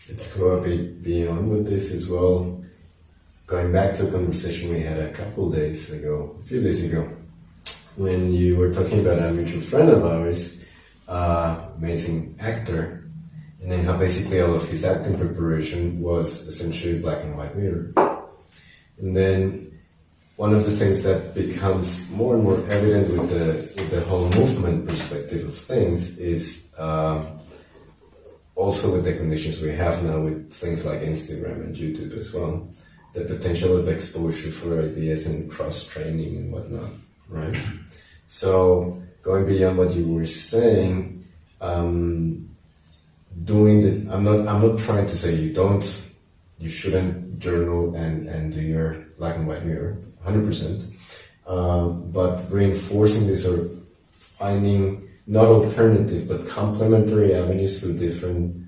Let's go a bit beyond with this as well. Going back to a conversation we had a few days ago, when you were talking about a mutual friend of ours, amazing actor, and then how basically all of his acting preparation was essentially black and white mirror. And then one of the things that becomes more and more evident with the whole movement perspective of things is also with the conditions we have now with things like Instagram and YouTube as well, the potential of exposure for ideas and cross-training and whatnot, right? So going beyond what you were saying, I'm not trying to say you shouldn't journal and do your black and white mirror, 100%, but reinforcing this or finding not alternative but complementary avenues to different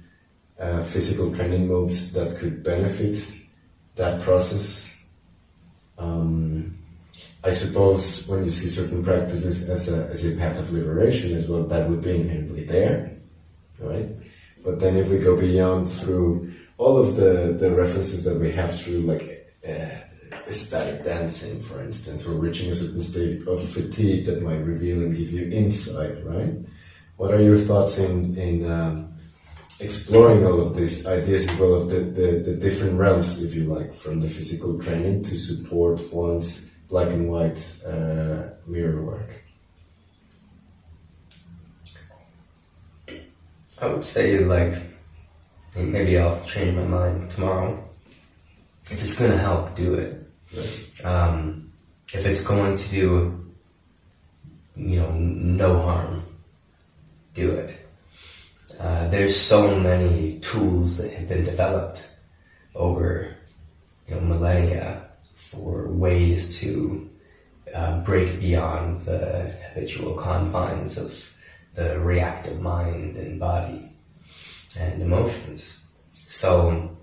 physical training modes that could benefit that process. I suppose when you see certain practices as a path of liberation as well, that would be inherently there, right? But then if we go beyond through all of the references that we have through like ecstatic dancing, for instance, or reaching a certain state of fatigue that might reveal and give you insight, right? What are your thoughts in exploring all of these ideas as well of the different realms, if you like, from the physical training to support one's black and white mirror work? I would say, like, maybe I'll change my mind tomorrow. If it's going to help, do it. Right. If it's going to do, no harm, do it. There's so many tools that have been developed over, millennia for ways to break beyond the habitual confines of the reactive mind and body and emotions. So,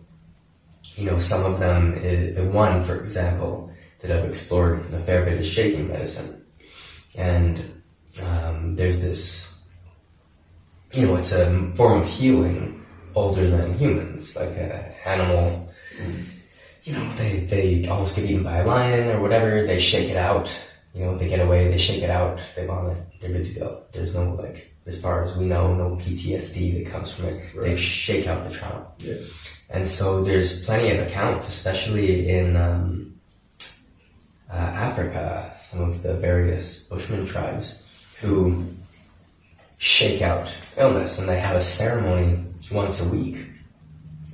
some of them, one, for example, that I've explored a fair bit is shaking medicine. And there's this, it's a form of healing older than humans, like an animal, they almost get eaten by a lion or whatever, they shake it out, they get away, they shake it out, they vomit, they're good to go. There's no, as far as we know, no PTSD that comes from it. Right. They shake out the trauma. Yeah. And so there's plenty of accounts, especially in Africa, some of the various Bushman tribes who shake out illness, and they have a ceremony once a week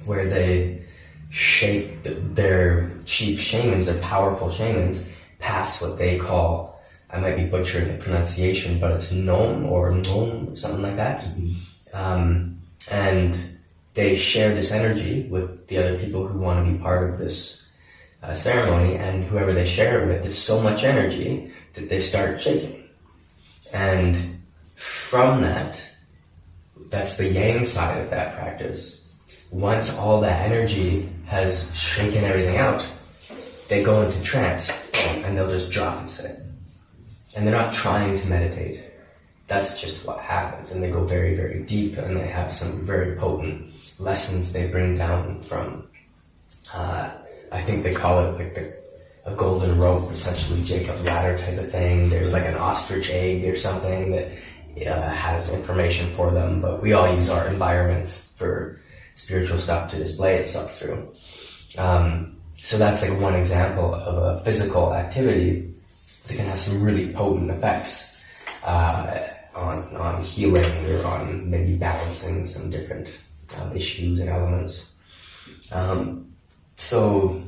where they shake their chief shamans, their powerful shamans, past what they call, I might be butchering the pronunciation, but it's nom or something like that. Mm-hmm. And they share this energy with the other people who want to be part of this ceremony, and whoever they share it with, there's so much energy that they start shaking. And from that's the yang side of that practice. Once all that energy has shaken everything out, they go into trance and they'll just drop and sit. And they're not trying to meditate. That's just what happens. And they go very, very deep, and they have some very potent lessons they bring down from, I think they call it like a golden rope, essentially Jacob's ladder type of thing. There's like an ostrich egg or something that has information for them, but we all use our environments for spiritual stuff to display itself through. So that's like one example of a physical activity that can have some really potent effects on healing or on maybe balancing some different issues and elements. So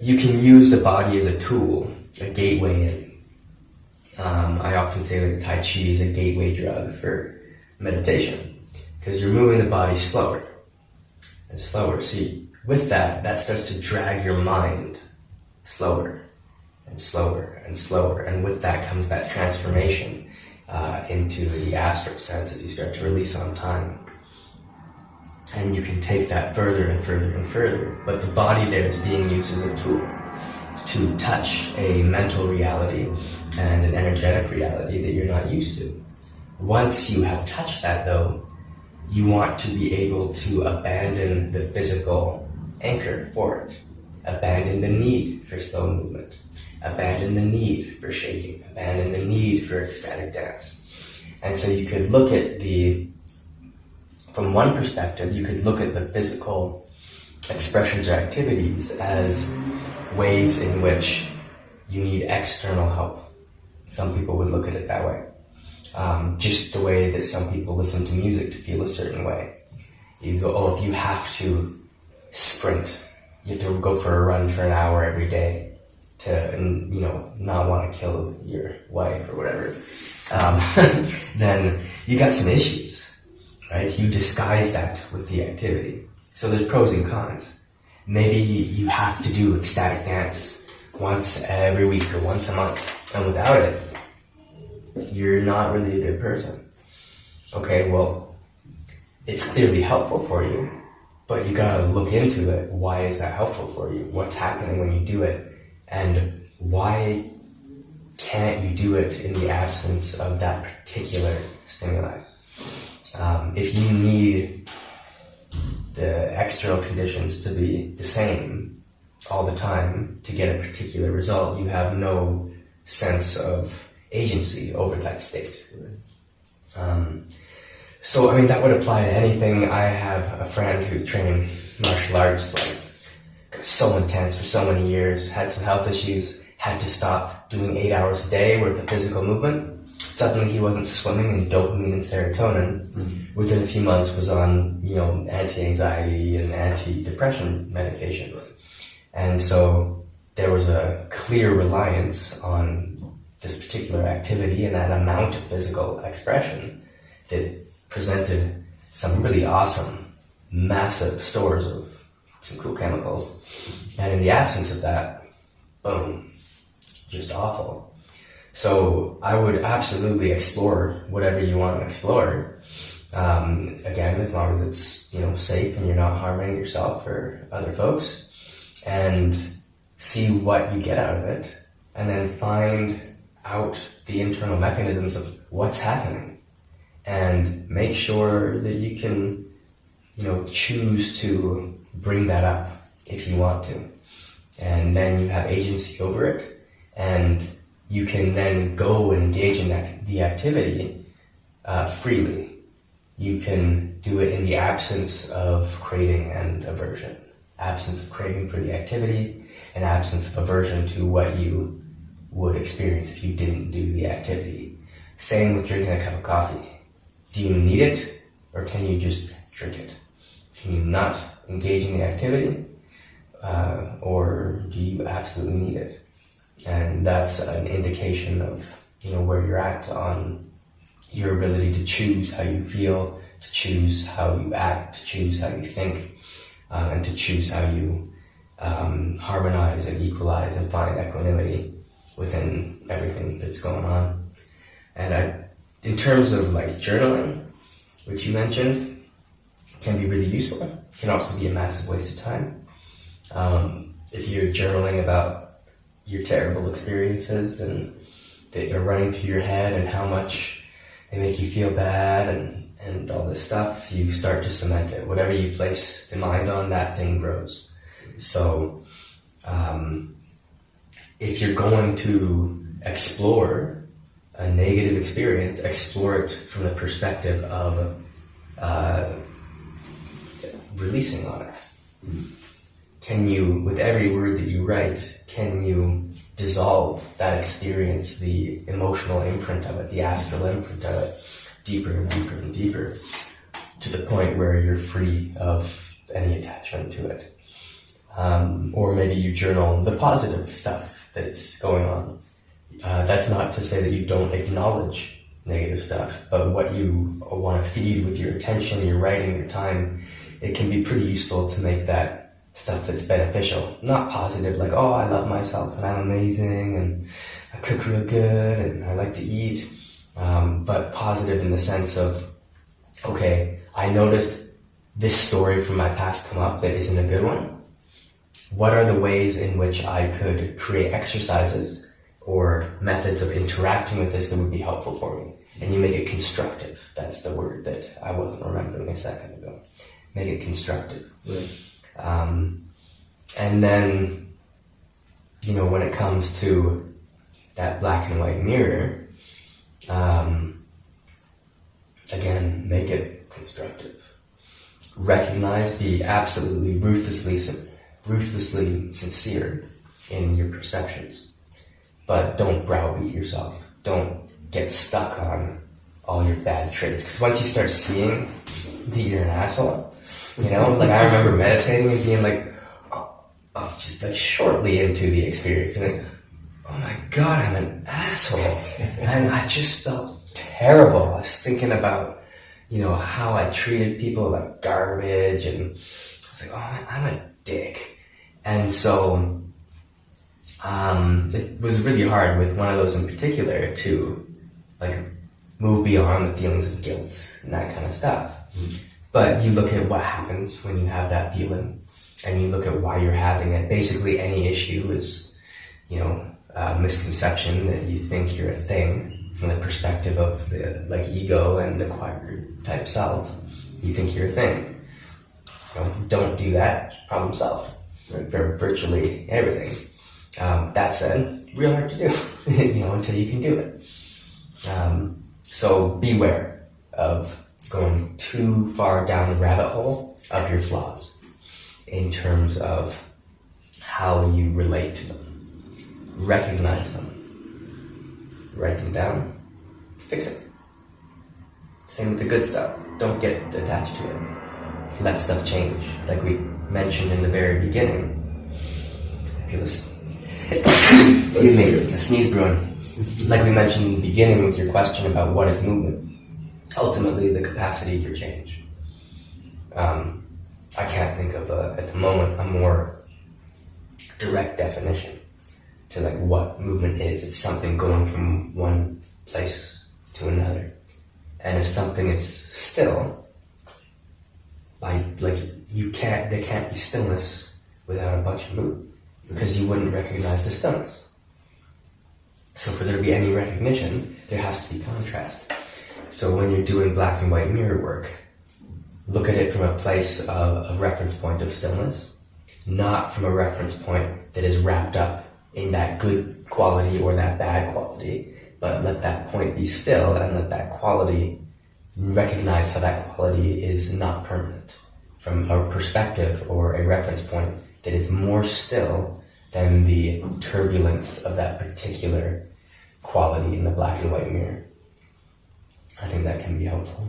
you can use the body as a tool, a gateway in. I often say that Tai Chi is a gateway drug for meditation, because you're moving the body slower and slower. So with that starts to drag your mind slower and slower and slower. And with that comes that transformation into the astral sense as you start to release on time. And you can take that further and further and further. But the body there is being used as a tool to touch a mental reality and an energetic reality that you're not used to. Once you have touched that, though, you want to be able to abandon the physical anchor for it. Abandon the need for slow movement. Abandon the need for shaking. Abandon the need for ecstatic dance. And so you could look at from one perspective, you could look at the physical expressions or activities as ways in which you need external help. Some people would look at it that way. Just the way that some people listen to music to feel a certain way. You go, oh, if you have to sprint, you have to go for a run for an hour every day to, not want to kill your wife or whatever, then you got some issues, right? You disguise that with the activity. So there's pros and cons. Maybe you have to do ecstatic dance once every week or once a month, and without it, you're not really a good person. Okay, well, it's clearly helpful for you, but you gotta look into it. Why is that helpful for you? What's happening when you do it? And why can't you do it in the absence of that particular stimuli? If you need the external conditions to be the same all the time to get a particular result, you have no sense of agency over that state. So, that would apply to anything. I have a friend who trained martial arts, so intense for so many years, had some health issues, had to stop doing 8 hours a day worth of physical movement. Suddenly he wasn't swimming in dopamine and serotonin. Mm-hmm. Within a few months was on, anti-anxiety and anti-depression medications. And so there was a clear reliance on this particular activity and that amount of physical expression that presented some really awesome, massive stores of some cool chemicals. And in the absence of that, boom, just awful. So I would absolutely explore whatever you want to explore. Again, as long as it's, safe and you're not harming yourself or other folks, and see what you get out of it, and then find out the internal mechanisms of what's happening, and make sure that you can, choose to bring that up if you want to. And then you have agency over it, and you can then go and engage in the activity freely. You can do it in the absence of craving and aversion. Absence of craving for the activity, and absence of aversion to what you would experience if you didn't do the activity. Same with drinking a cup of coffee. Do you need it, or can you just drink it? Can you not engage in the activity, or do you absolutely need it? And that's an indication of where you're at on your ability to choose how you feel, to choose how you act, to choose how you think, and to choose how you harmonize and equalize and find equanimity within everything that's going on. And in terms of journaling, which you mentioned, can be really useful. It can also be a massive waste of time. If you're journaling about your terrible experiences and that you're running through your head and how much they make you feel bad and all this stuff, you start to cement it. Whatever you place the mind on, that thing grows. So if you're going to explore a negative experience, explore it from the perspective of releasing on it. Can you, with every word that you write, can you dissolve that experience, the emotional imprint of it, the astral imprint of it, deeper and deeper and deeper, to the point where you're free of any attachment to it? Or maybe you journal the positive stuff that's going on. That's not to say that you don't acknowledge negative stuff, but what you want to feed with your attention, your writing, your time, it can be pretty useful to make that stuff that's beneficial. Not positive, like, oh, I love myself and I'm amazing and I cook real good and I like to eat, but positive in the sense of, okay, I noticed this story from my past come up that isn't a good one. What are the ways in which I could create exercises or methods of interacting with this that would be helpful for me. And you make it constructive. That's the word that I wasn't remembering a second ago. Make it constructive. Right. And then, when it comes to that black and white mirror, again, make it constructive. Recognize, be absolutely ruthlessly sincere in your perceptions. But don't browbeat yourself. Don't get stuck on all your bad traits. Because once you start seeing that you're an asshole, like I remember meditating and being like, just like shortly into the experience, being like, oh my God, I'm an asshole. And I just felt terrible. I was thinking about, how I treated people like garbage, and I was like, oh, I'm a dick. And so, it was really hard with one of those in particular to like move beyond the feelings of guilt and that kind of stuff. But you look at what happens when you have that feeling, and you look at why you're having it. Basically, any issue is, a misconception that you think you're a thing from the perspective of the ego and the acquired type self. You think you're a thing. Don't do that. Problem solved. For virtually everything. That said, real hard to do, until you can do it. So beware of going too far down the rabbit hole of your flaws in terms of how you relate to them. Recognize them. Write them down. Fix it. Same with the good stuff. Don't get attached to it. Let stuff change. Like we mentioned in the very beginning. I feel this. Excuse me, a sneeze brewing. Like we mentioned in the beginning with your question about what is movement. Ultimately, the capacity for change. I can't think of at the moment a more direct definition to what movement is. It's something going from one place to another. And if something is still, there can't be stillness without a bunch of movement, because you wouldn't recognize the stillness. So for there to be any recognition, there has to be contrast. So when you're doing black and white mirror work, look at it from a place of a reference point of stillness, not from a reference point that is wrapped up in that good quality or that bad quality, but let that point be still and let that quality, recognize how that quality is not permanent from a perspective or a reference point that is more still than the turbulence of that particular quality in the black and white mirror. I think that can be helpful.